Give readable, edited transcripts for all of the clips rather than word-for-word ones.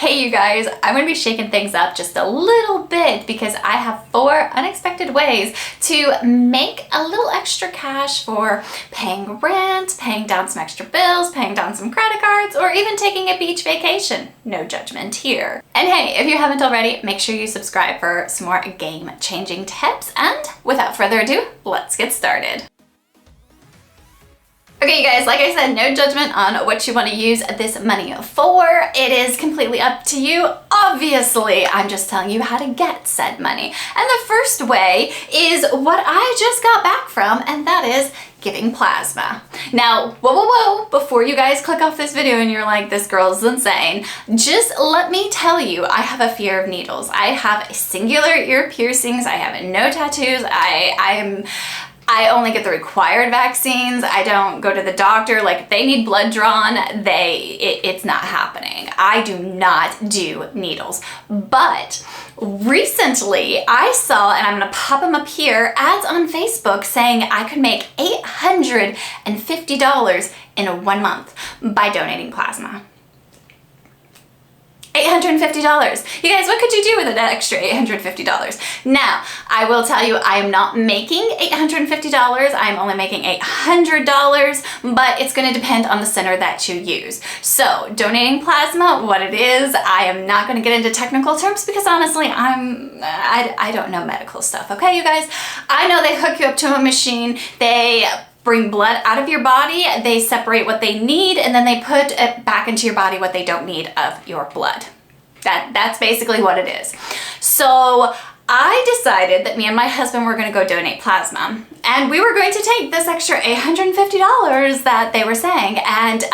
Hey you guys, I'm going to be shaking things up just a little bit because I have 4 unexpected ways to make a little extra cash for paying rent, paying down some extra bills, paying down some credit cards, or even taking a beach vacation. No judgment here. And hey, if you haven't already, make sure you subscribe for some more game-changing tips. And without further ado, let's get started. Okay, you guys, like I said, no judgment on what you want to use this money for. It is completely up to you. Obviously, I'm just telling you how to get said money. And the first way is what I just got back from, and that is giving plasma. Now, whoa, before you guys click off this video and you're like, this girl's insane, just let me tell you, I have a fear of needles. I have singular ear piercings. I have no tattoos. I only get the required vaccines. I don't go to the doctor. Like, if they need blood drawn, it's not happening. I do not do needles. But recently I saw, and I'm gonna pop them up here, ads on Facebook saying I could make $850 in 1 month by donating plasma. $850. You guys, what could you do with that extra $850? Now, I will tell you, I am not making $850. I'm only making $800, but it's going to depend on the center that you use. So, donating plasma, what it is, I am not going to get into technical terms because honestly, I don't know medical stuff. Okay, you guys? I know they hook you up to a machine. They bring blood out of your body, they separate what they need, and then they put it back into your body what they don't need of your blood. That's basically what it is. So I decided that me and my husband were gonna go donate plasma, and we were going to take this extra $850 that they were saying, and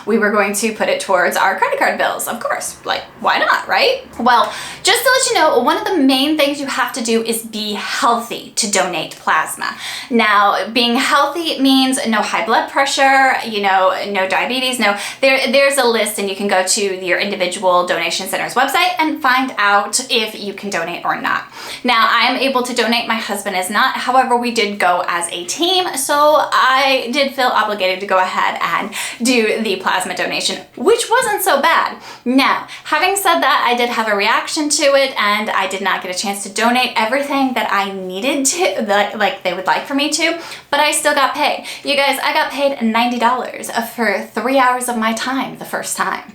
we were going to put it towards our credit card bills, of course. Like, why not, right? Well, just to let you know, one of the main things you have to do is be healthy to donate plasma. Now, being healthy means no high blood pressure, no diabetes, there's a list, and you can go to your individual donation center's website and find out if you can donate or not. Now, I am able to donate, my husband is not. However, we did go as a team, so I did feel obligated to go ahead and do the plasma donation, which wasn't so bad. Now, having said that, I did have a reaction to it, and I did not get a chance to donate everything that I needed to, like they would like for me to, but I still got paid. You guys, I got paid $90 for 3 hours of my time the first time.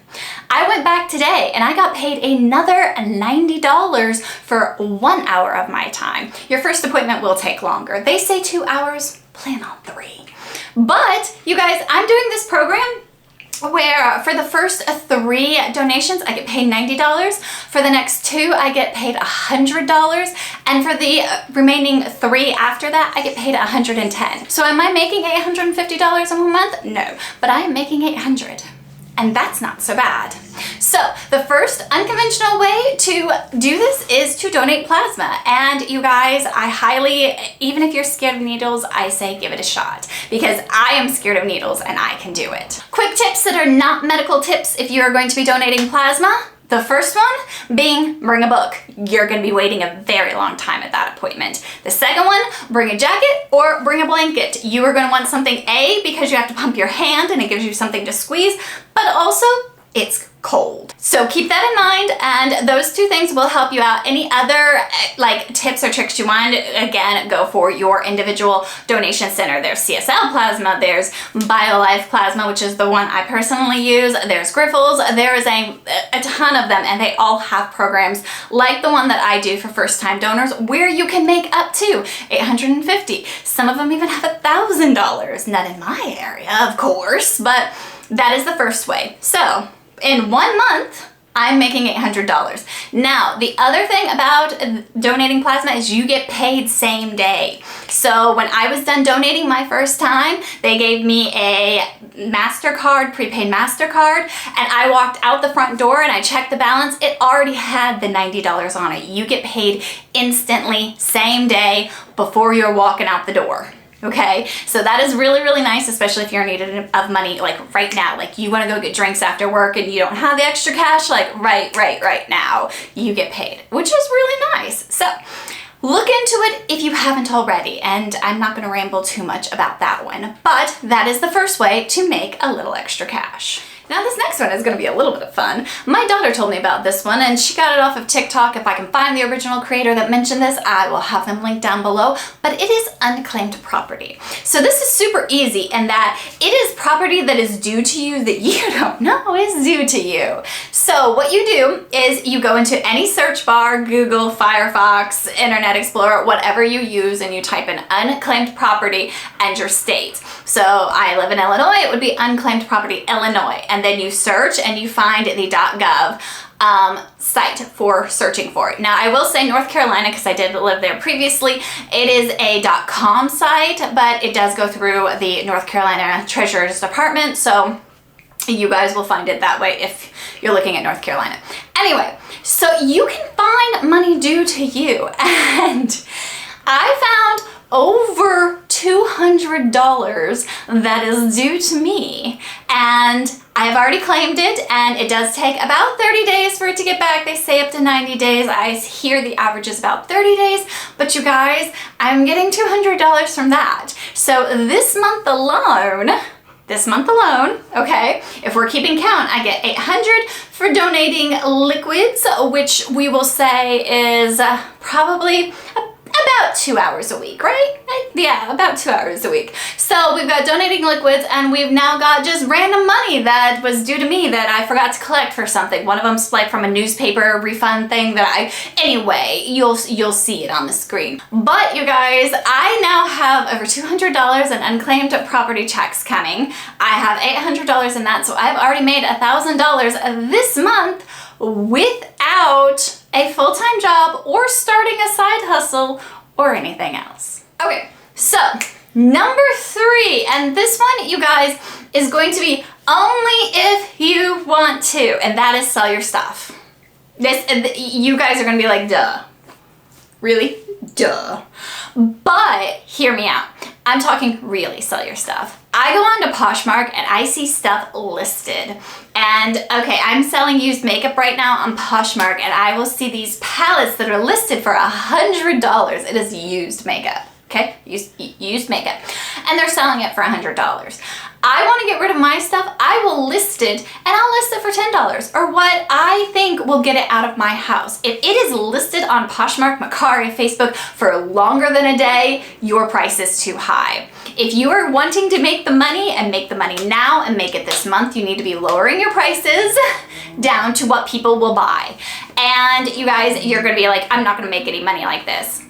I went back today and I got paid another $90 for 1 hour of my time. Your first appointment will take longer. They say 2 hours, plan on 3. But you guys, I'm doing this program where for the first 3 donations, I get paid $90. For the next 2, I get paid $100. And for the remaining 3 after that, I get paid $110. So am I making $850 in 1 month? No, but I am making $800. And that's not so bad. So the first unconventional way to do this is to donate plasma. And you guys, I highly, even if you're scared of needles, I say give it a shot, because I am scared of needles and I can do it. Quick tips that are not medical tips if you are going to be donating plasma. The first one being, bring a book. You're gonna be waiting a very long time at that appointment. The second one, bring a jacket or bring a blanket. You are gonna want something, A, because you have to pump your hand and it gives you something to squeeze, but also it's cold. So keep that in mind, and those 2 things will help you out. Any other like tips or tricks you want, again, go for your individual donation center. There's CSL plasma, there's BioLife plasma, which is the one I personally use, there's Grifols, there is a ton of them, and they all have programs like the one that I do for first-time donors where you can make up to $850. Some of them even have $1,000. Not in my area, of course, but that is the first way. So in 1 month, I'm making $800. Now, the other thing about donating plasma is you get paid same day. So when I was done donating my first time, they gave me a MasterCard, prepaid MasterCard, and I walked out the front door and I checked the balance. It already had the $90 on it. You get paid instantly, same day, before you're walking out the door. Okay, so that is really, really nice, especially if you're in need of money, like right now. Like, you want to go get drinks after work and you don't have the extra cash, like right now, you get paid, which is really nice. So look into it if you haven't already, and I'm not going to ramble too much about that one, but that is the first way to make a little extra cash. Now this next one is going to be a little bit of fun. My daughter told me about this one and she got it off of TikTok. If I can find the original creator that mentioned this, I will have them linked down below. But it is unclaimed property. So this is super easy in that it is property that is due to you that you don't know is due to you. So what you do is you go into any search bar, Google, Firefox, Internet Explorer, whatever you use, and you type in unclaimed property and your state. So I live in Illinois, it would be unclaimed property Illinois. And then you search and you find the .gov site for searching for it. Now I will say North Carolina, because I did live there previously, it is a .com site, but it does go through the North Carolina Treasurer's Department, so you guys will find it that way if you're looking at North Carolina. Anyway, so you can find money due to you, and I found over $200 that is due to me, and I've already claimed it, and it does take about 30 days for it to get back. They say up to 90 days. I hear the average is about 30 days, but you guys, I'm getting $200 from that. So this month alone, okay, if we're keeping count, I get $800 for donating liquids, which we will say is probably about 2 hours a week, right? Yeah, about 2 hours a week. So we've got donating liquids, and we've now got just random money that was due to me that I forgot to collect for something. One of them's like from a newspaper refund thing that anyway, you'll see it on the screen. But you guys, I now have over $200 in unclaimed property checks coming. I have $800 in that, so I've already made $1,000 this month without a full-time job or starting a side hustle or anything else. Okay, so number 3, and this one, you guys, is going to be only if you want to, and that is sell your stuff. You guys are gonna be like, duh. Really? Duh. But hear me out. I'm talking really sell your stuff. I go on to Poshmark and I see stuff listed. And okay, I'm selling used makeup right now on Poshmark, and I will see these palettes that are listed for $100. It is used makeup, okay? Used makeup. And they're selling it for $100. I want to get rid of my stuff, I will list it, and I'll list it for $10 or what I think will get it out of my house. If it is listed on Poshmark, Mercari, Facebook for longer than a day, your price is too high. If you are wanting to make the money and make the money now and make it this month, you need to be lowering your prices down to what people will buy. And you guys, you're going to be like, I'm not going to make any money like this.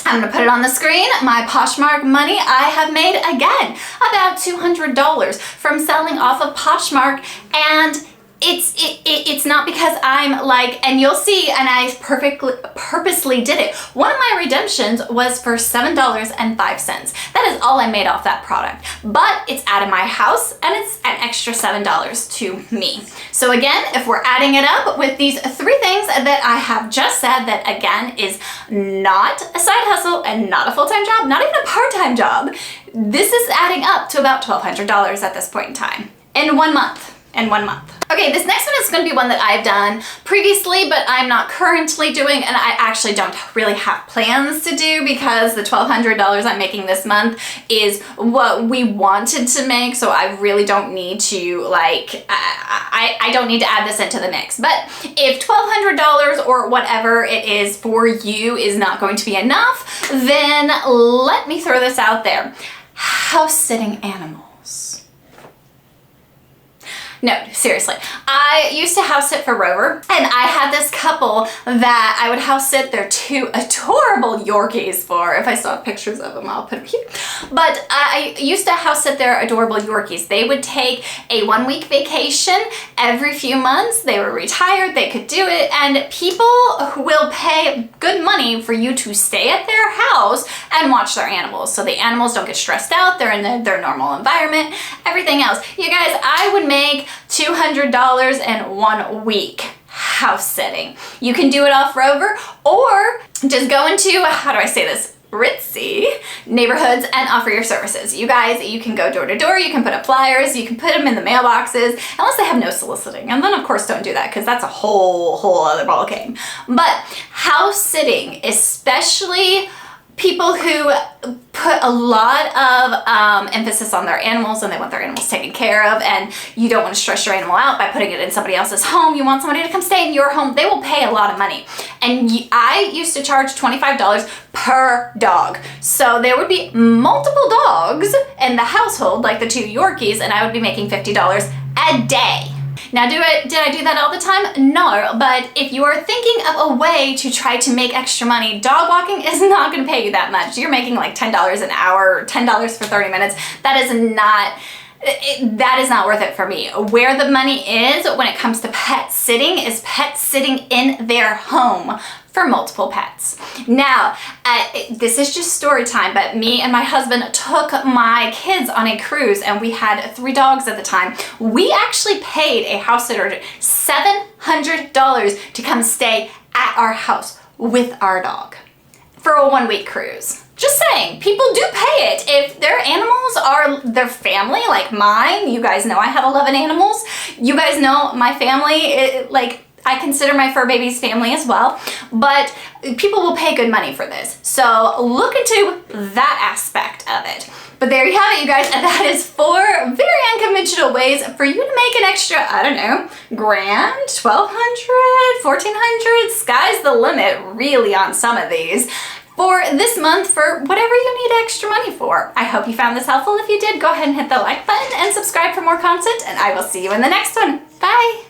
I'm gonna put it on the screen. My Poshmark money I have made, again, about $200 from selling off of Poshmark, and it's not because I'm like, and you'll see, and I purposely did it. One of my redemptions was for $7.05. That is all I made off that product, but it's out of my house and it's an extra $7 to me. So again, if we're adding it up with these 3 things that I have just said, that again is not a side hustle and not a full-time job, not even a part-time job, this is adding up to about $1,200 at this point in time, in 1 month. Okay, this next one is going to be one that I've done previously, but I'm not currently doing, and I actually don't really have plans to do, because the $1,200 I'm making this month is what we wanted to make, so I really don't need to, like, I don't need to add this into the mix. But if $1,200 or whatever it is for you is not going to be enough, then let me throw this out there. House sitting animals. No, seriously. I used to house sit for Rover, and I had this couple that I would house sit their 2 adorable Yorkies for. If I still have pictures of them, I'll put them here. But I used to house sit their adorable Yorkies. They would take a 1-week vacation every few months. They were retired, they could do it, and people will pay good money for you to stay at their house and watch their animals. So the animals don't get stressed out, they're in their normal environment, everything else. You guys, I would make $200 in 1 week house sitting. You can do it off Rover, or just go into, how do I say this, ritzy neighborhoods and offer your services. You guys, you can go door to door, you can put up flyers, you can put them in the mailboxes, unless they have no soliciting. And then of course don't do that, because that's a whole other ball game. But house sitting, especially people who put a lot of emphasis on their animals and they want their animals taken care of, and you don't want to stress your animal out by putting it in somebody else's home. You want somebody to come stay in your home. They will pay a lot of money. And I used to charge $25 per dog. So there would be multiple dogs in the household, like the 2 Yorkies, and I would be making $50 a day. Now, did I do that all the time? No, but if you are thinking of a way to try to make extra money, dog walking is not going to pay you that much. You're making like $10 an hour, or $10 for 30 minutes. That is not worth it for me. Where the money is when it comes to pet sitting is pet sitting in their home for multiple pets. Now, this is just story time, but me and my husband took my kids on a cruise, and we had 3 dogs at the time. We actually paid a house sitter $700 to come stay at our house with our dog for a 1-week cruise. Just saying, people do pay it. If their animals are their family, like mine, you guys know I have 11 animals. You guys know my family, I consider my fur babies family as well, but people will pay good money for this. So look into that aspect of it. But there you have it, you guys. And that is 4 very unconventional ways for you to make an extra, I don't know, $1,000, $1,200, $1,400. Sky's the limit, really, on some of these for this month, for whatever you need extra money for. I hope you found this helpful. If you did, go ahead and hit the like button and subscribe for more content, and I will see you in the next one. Bye.